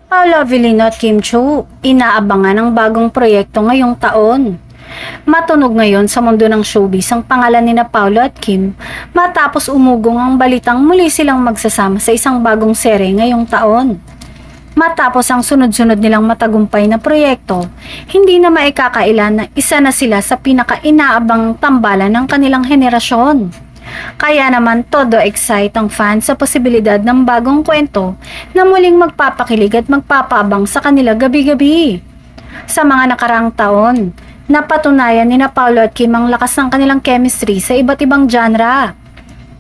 Paula Avellino at Kim Chiu, inaabangan ang bagong proyekto ngayong taon. Matunog ngayon sa mundo ng showbiz ang pangalan ni na Paula at Kim matapos umugong ang balitang muli silang magsasama sa isang bagong serye ngayong taon. Matapos ang sunod-sunod nilang matagumpay na proyekto, hindi na maikakaila na isa na sila sa pinaka-inaabang tambalan ng kanilang henerasyon. Kaya naman todo excite ang fans sa posibilidad ng bagong kwento na muling magpapakilig at magpapaabang sa kanila gabi-gabi. Sa mga nakaraang taon, napatunayan ni na Paolo at Kim ang lakas ng kanilang chemistry sa iba't ibang genre.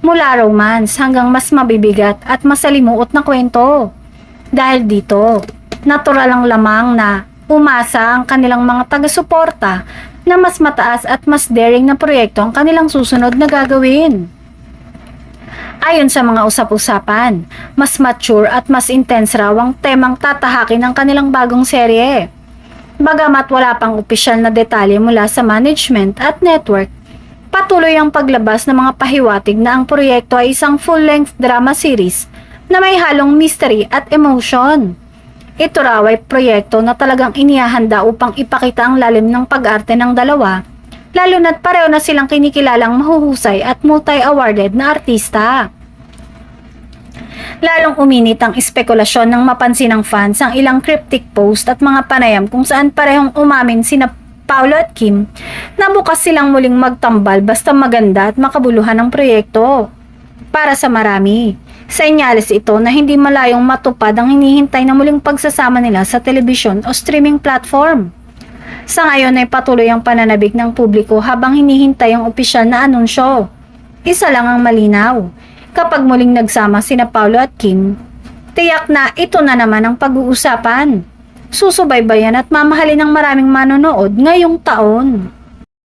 Mula romance hanggang mas mabibigat at masalimuot na kwento. Dahil dito, natural ang lamang na umasa ang kanilang mga taga-suporta na mas mataas at mas daring na proyekto ang kanilang susunod na gagawin. Ayon sa mga usap-usapan, mas mature at mas intense raw ang temang tatahakin ng kanilang bagong serye. Bagamat wala pang opisyal na detalye mula sa management at network, patuloy ang paglabas ng mga pahiwatig na ang proyekto ay isang full-length drama series na may halong mystery at emotion. Ito raw ay proyekto na talagang inihahanda upang ipakita ang lalim ng pag-arte ng dalawa, lalo na't pareho na silang kinikilalang mahuhusay at multi-awarded na artista. Lalong uminit ang espekulasyon ng mapansin ng fans ang ilang cryptic post at mga panayam kung saan parehong umamin sina Paolo at Kim na bukas silang muling magtambal basta maganda at makabuluhan ang proyekto. Para sa marami, senyales ito na hindi malayong matupad ang hinihintay na muling pagsasama nila sa telebisyon o streaming platform. Sa ngayon ay patuloy ang pananabik ng publiko habang hinihintay ang opisyal na anunsyo. Isa lang ang malinaw, kapag muling nagsama sina Paolo at Kim, tiyak na ito na naman ang pag-uusapan. Susubaybayan at mamahalin ng maraming manonood ngayong taon.